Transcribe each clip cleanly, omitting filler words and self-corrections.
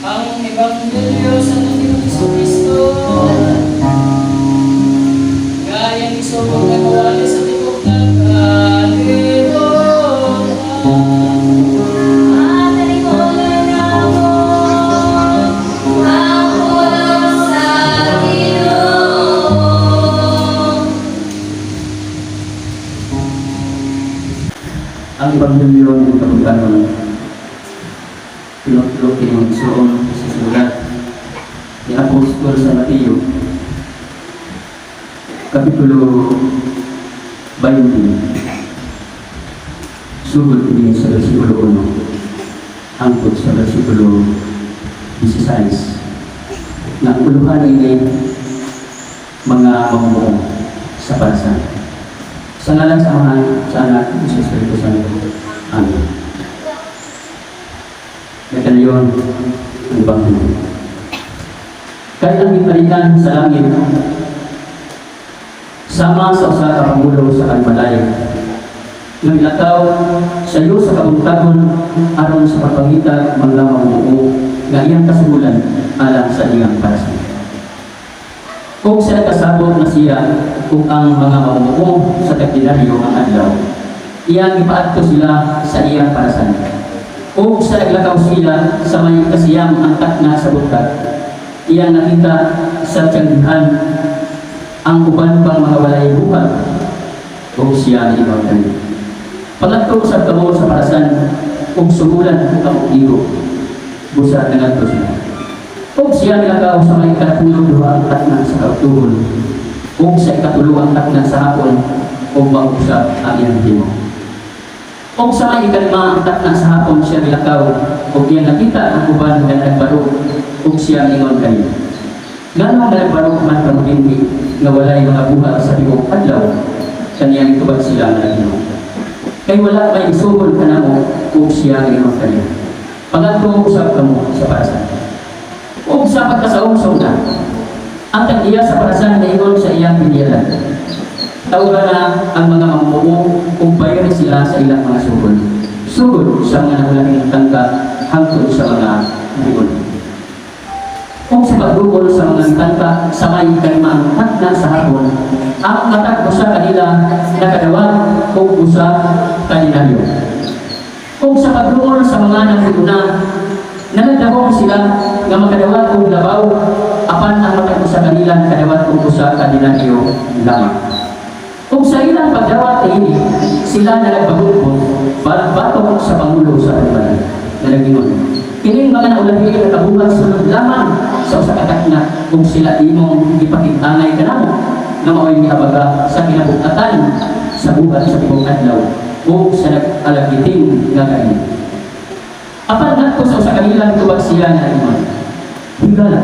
ang Ebanghelyo sa Panginoong Jesucristo. Gaya ni Sobong na kawali sa tibok ng ang Ebanghelyo ng Kapagkanon. Pinutulog ng Isoon sa sulat ni Apostol sa Mateo, Kapitulo 20, sugod din sa versikulo 1, angkot sa versikulo 16. Na ang uluhan ay mga mamumuo sa bansa. Sa ngalan sa Ama, sa Anak, sa Espiritu Santo. Amen. Ito na yun, ang Ebanghelyo. Kahit ang ipalitan sa langit, sama sa usa ka pangulo sa Kalmalay, naglakaw sa iyo sa kabuntagon aron sa pagpangita mga mamumuo nga iyang kasugulan alang sa iyang parasan. Kung siya kasabot na siya kung ang mga mamumuo sa takdinaryo ang adlaw, iyang ipaadto sila sa iyang parasan. Kung sa naglakaw sila sa may kasiyang angkat na sa butat, iyang nakita sa tiyanggihan ang uban pang mga walay buhat. Kung siya ikaw tayo. Paglato sa kamo sa parasan, kung sumulan ang igo, busa na nga siya. Kung siya nilakaw sa may katulog ang angkat na sa kautuhon, kung sa ikatulog ang angkat na sa hapon, kung mausap ang iyang timo. Kung sa may ikalima ang takna sa hapon siya nilakaw, kung iyang nakita ang uban na nagbaro, kung siya ingon kayo. Ganong nagbaro man pangdindi, nga walay mga buhat sa tibok adlaw, kaniyang itubag sila na nagino. Kay wala may isugol ka na mo, kung siya ingon kayo. Pagkatong usap ka mo sa parasan. Kung sa pagkasaong sa una, ang tag-iya sa parasan na ingon sa iyang pinyalan. Tawag na ang mga mamumuo kung bayarin sila sa ilang mga sugod. Sugod sa mga nakulang tangka hangtod sa mga bukod. Kung sa pagdukol sa mga tangka sa may kalimaang takna sa hapon, ang matag sa kanila nakadawat kung usa kaninaryo. Kung sa pagdukol sa mga nanguna, nanagdahong sila nga makadawat kung labaw, apan ang matag sa kanila nakadawat kung usa kaninaryo lamang. Kung sa ilang pagdawat ay ini, sila na nagpagulpon, batok sa Pangulo sa Kalmalay. Nalagingon. Kining mga naulahi na kabuhat sunod lamang sa usa ka takna kung sila imong ipakitangay ka namo na mao'y miabaga sa kinabukatan sa buhat sa tibok adlaw o sa nag-alagiting nga kain. Apan nato sa usa kanilang tubag siya na iman. Hingala,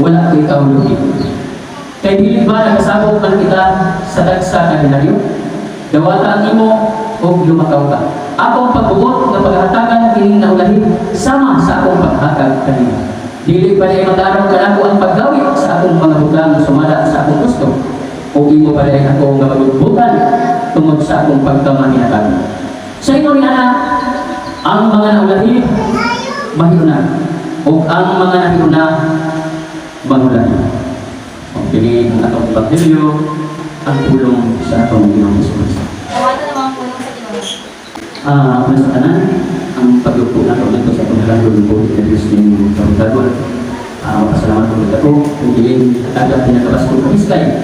wala ko ikaw lugi. Kay dili ba nagasabot man kita sa dagsa kaninaryo? Dawata ang imo o lumakaw ka. Akong pagbuot ng paghatagan kining naulahi sama sa akong paghatag kanina. Dili ba ay matarong kanako ang paggawi sa akong mga butang sumala sa akong gusto? O imo ba ay ako nga magbubutan tungod sa akong pagkamahinatag? Sa ino ni anak, ang mga naulahi mahina o ang mga nahina mahulani. Pili ang atong Ebanghelyo ang tulong sa atong Ginoong Hesus. Tawatan naman po sa Ginoo. Ano sa tanan, ang paglupo na ito sa paglalagod po sa Diyos ng Pagdagod. Pasalamat po ito po, kung iling agad pinakabas ko kapiskay,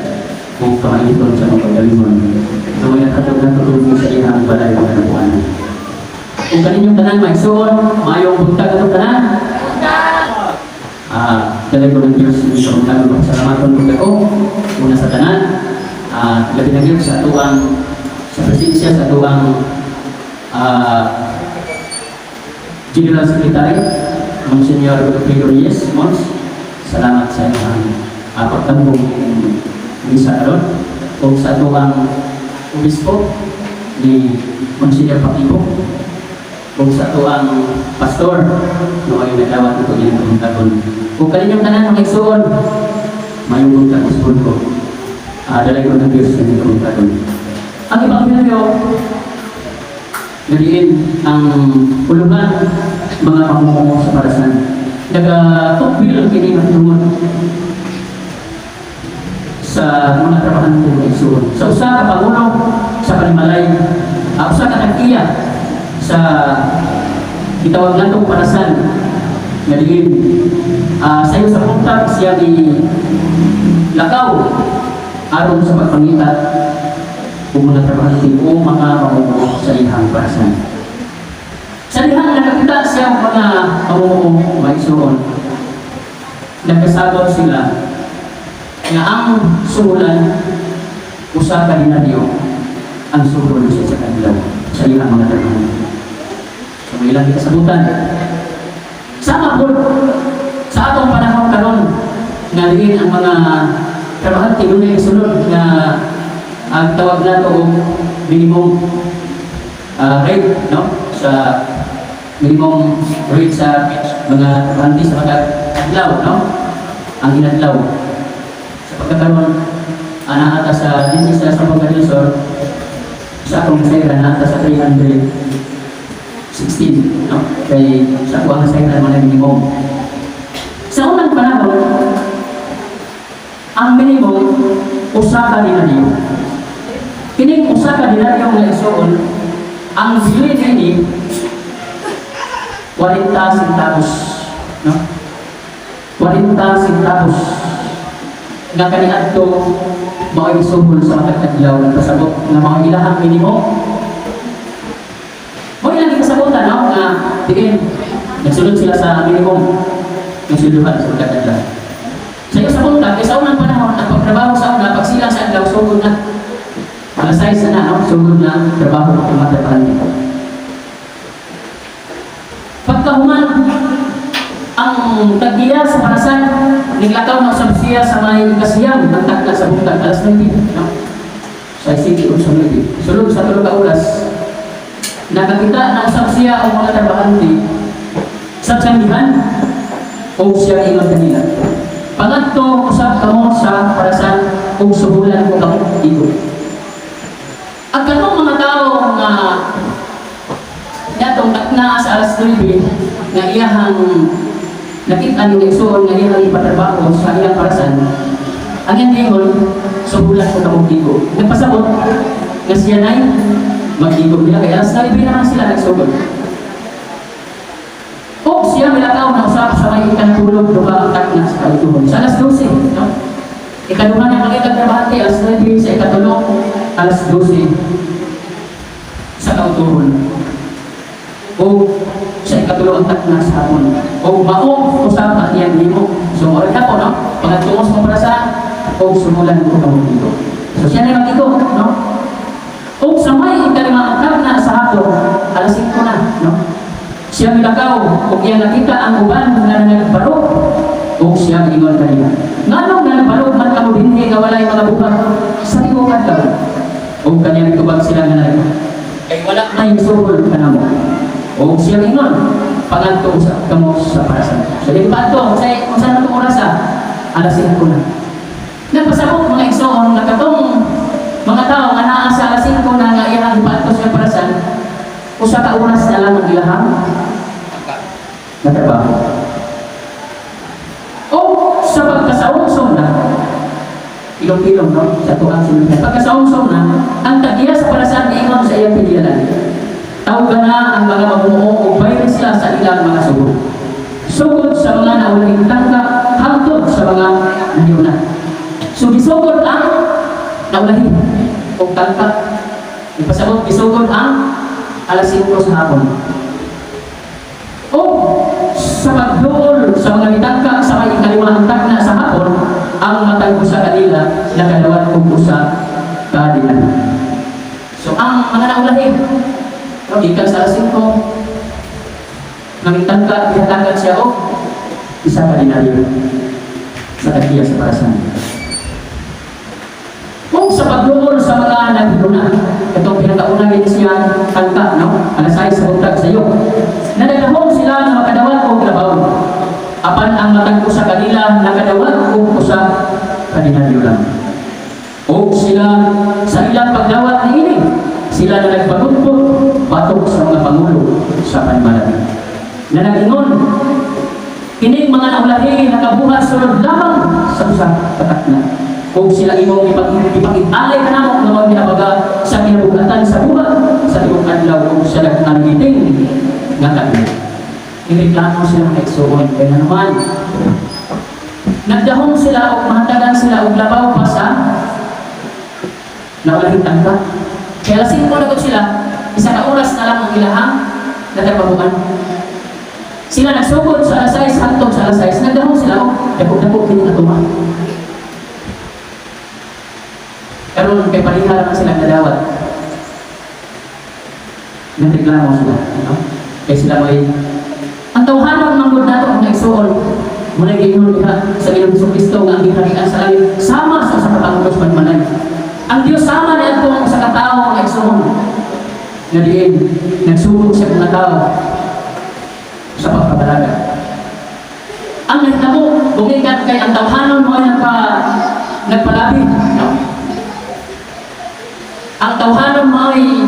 kung kamainiton sa mga pagdalimon. So, may nakatog na tulong sa iyang balay ng kanapuan. Kung kaninyong tanan maigsoon, mayong buntag atong tanan. Dalay ko ng Diyos sa mga pasalamaton ko ako muna sa tanan, labi na Diyos sa atuang sa presensya sa atuang General Secretary Monsignor Pedro Reyes Mons. Salamat sa inyong pagtambong misa karon o sa atuang Obispo ni Monsignor Pakipo o sa atuang pastor na ay nadawat ito yung pagpuntagon. Kung kaninyong tanan mga igsoon, mayong buntag uspon ko. Dalay ko ng Diyos yung pagpuntagon. Ang Ebanghelyo, naliin ang puluhan mga pamumuo sa parasan. nag-tukbil kini matungod sa mga trabahan ko ng Igsoon. Sa usa ka pangulo sa Panimalay, usa ka nag-iya sa gitawag natong parasan nga diin sayo sa punta siya lakaw aron sa pagpangita kung mga trabahan o mga mamumuo sa ihang parasan. Sa dihang nakakita siya mga mamumuo mga Igsoon, nagkasagot sila nga ang sumulan usa ka dinaryo ang sumul siya sa kanilaw sa ilang mga trabaho. So may ilang kasabutan. Sama po sa atong panahon karon nga diin ang mga trabahante dunay isulod nga ang tawag nato og minimum rate no sa minimum rate sa mga trabahante sa mga adlaw no ang inadlaw. Pagkakaroon, ata sa din sa pagkakalisor sa akong sayran, ata sa 316, no? Kay sa kuwang sayran mga minimum. Sa unang panahon, ang minimum, usa ka dinaryo. Kining usa ka dinaryo nga Igsoon, ang bili nini, 40 centavos, no? 40 centavos. Nga kaniadto mao isumol sa mga adlaw ng pasabot nga mga ilahang minimo. Mo ilang kasabotan no nga diin nagsulod sila sa minimum ng siluhan sa mga adlaw. Sa iyo sa punta kaysa unang panahon ang pagtrabaho sa una pagsilang sa adlaw sugod na. Alas 6 na no sugod na trabaho ng mga trabahante. Pagkahuman ang tagdiya sa parasan niglakaw na usab siya sa may kasiyang ng takla sa buntag alas 9 no? Sa isigi o sa mga sulod sa tulog ka oras nakakita na usab siya ang mga trabahante sa tsandihan o siya ingon kanila pangadto usab kamo sa parasan kung subulan ko kamo dito. Ang kanong mga tao nga natong takna sa alas 9 nga iyahang nakita yung Igsoon nga iyang ipatrabaho sa ilang parasan ang yan dingon subulan ko kamo dito. Nagpasabot nga siya na'y mag-igog nila kaya alas 9 naman sila nagsugod. O siya milakaw na usap sa may ikantulog duha ang takna sa kalituhon. Sa alas 12, no? Ikaduhan ang mga trabahante alas 9 sa ikatulog, alas 12 sa kautuhon. O sa ikatulog ang takna sa hapon. O maong usap ang iyang limo. So orin na po, no? Pagkatungos mo para sa o sumulan ko kamo dito. So siya na mag-igog, no? O sa may ikalimang takna sa hapon, alas 5 na, no? Siya milakaw, kung iya nakita ang uban na nagbaro, o siya ingon kanina. Nganong na nagbaro, man kamo dinhi nga walay mga buka sa tibukan daw. O kanya nagtubag sila nga na ay wala na yung sugol ka na mo. O siya ingon, panganto sa kamo sa parasan. So di ba ito, kung saan itong oras alas 5 na. Nagpasabot mga Igsoon, nakatong mga tao nga naa sa alas 5 na nga iyang ipaanto sa parasan, usa ka oras na lang ang ilahang natrabaho. O sa pagkasaungsong na, ilong-ilong, no? Sa tuang sinunan. Pagkasaungsong na, ang tagiya sa parasan ingon sa iyang pilihan. Tawag na ang mga magmuo o bayan sila sa ilang mga sugod. Sugod sa mga nauling tangka, hangtod sa mga nahiyuna. So, disugod ang naulahin o tangka. Ipasabot, disugod ang alas 5 sa hapon. O sa pagdool sa mga bitangka sa may ikalimang takna sa hapon, ang matagpo sa kanila nakadawat kung usa kadilan. So ang mga naulahin, no, ikan sa alas 5, nangitangka, ihatagan siya o isa kadinaryo sa katiya sa parasan. Kung sa pagdool sa mga naghihuna, itong pinakauna din siya tangka, no? Alas 6 sa buntag sa iyo. Nadagahon sila na makadawat o labaw. Apan ang matagpo sa kanila nakadawat o sa kadinaryo lang. O sila sa ilang pagdawat ni ini, sila na nagpatutpot batok sa mga pangulo sa Panimalay. Na nag-ingon, Kining mga naulahi nakabuhat sunod lamang sa usa ka takna. Kung sila imong ipakit-alay ka namo nga maginabaga sa kinabugatan sa buhat sa tibok adlaw kung sila nagmiting nga kanya. Ireklamo sila ng igsuon kaya naman nagdahong sila o mahatagan sila og labaw pa sa naulahing tangka. Kaya lasing ko nagot sila, isa ka oras na lang ang ilahang natapabuan. Sila nagsugod sa alas 6 hangtod sa alas 6, nagdahong sila o dako-dako kini atuma. Karon kay pariha lang sila nadawat. Nagreklamo sila, no? Kaya sila may ang tawhanon manggod nato ang igsuon. Muna giingon diha sa Ginoong Kristo nga ang giharian sa langit sama sa usa ka tawo manmanay. Ang Dios sama ni adto sa katawo nga igsuon. Nga diin nagsugod sa mga tao sa pagpabalaga. Ang nagtamo bumigat kay ang tawhanon mo nagpalabi, no? Ang tawhanon mo ay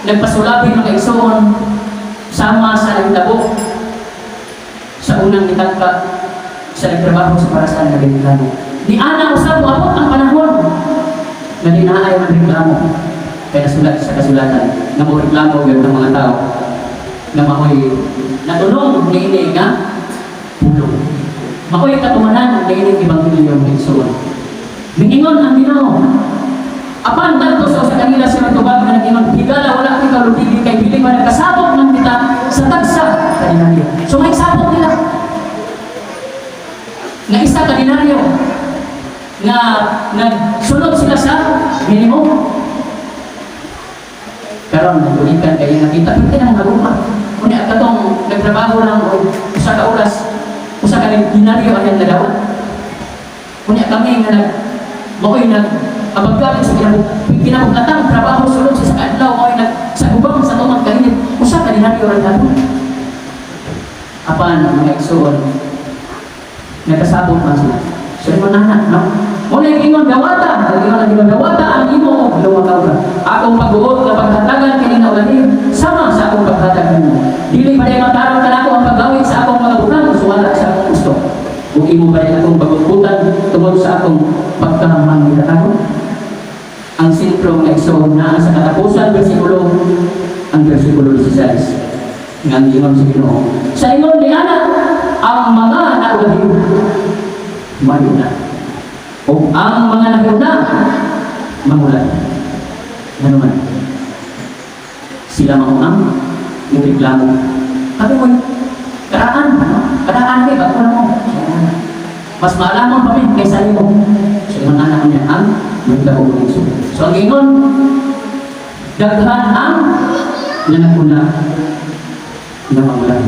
nagpasulabi ng igsuon sama sa nagtabo sa unang itagka sa nagtrabaho sa parasan na reklamo. Ni ana usab abot ang panahon na dinaay ang reklamo. Kaya nasulat sa kasulatan na mo reklamo gyud ng mga tao na maoy natulong niini nga pulong. Maoy katumanan niini ebanghelyo ng Igsoon. Mingingon ang Ginoo. Apan dagto sa kanila sila tubag nga nagingon, higala wala kay kalubigi kay dili ba nagkasabot man kita sa tagsa kaninaryo. So may sabot nila. Nga isa kaninaryo nga nagsunod sila sa minimum. Karon nagulikan kay nakita pati nang naguma. Kunya katong nagtrabaho lang usa ka oras, usa ka dinaryo ang nadawat. Kunya kami nga maoy abagkapit sa kinabugatan, trabaho sulod sa adlaw, maoy sa ubang sa tumang kainit, usa ka dinaryo rin nato. Apan ang mga igsuon, nagkasabot man sila. So, imo nanak, no? Muna yung ingon gawata, ang imo o lumakaw ka. Akong pag-uot na paghatagan kanina ulahin, sama sa akong paghatag mo. Dili pa rin matarang ka na ako ang paggawin sa akong mga butang, suwala sa akong gusto. Kung imo pa rin akong pag-uputan tungkol sa akong pagkamang ako. Ang sintro ng igsoon na sa katapusan, ang versikulo 16. Nga ingon sa Ginoo. Sa ingon ni Ana, ang mga naulahin, mayuna. O ang mga naguna, mangulan. Ano man? Sila maunang, yung reklamo. Sabi mo, karaan, ano? Karaan kayo, bago na mo. Mas maalamon pa rin kaysa mo. So, yung anak niya ang magdao ng Igsoon. So, ang ingon, daghan ang nanaguna na mangulan.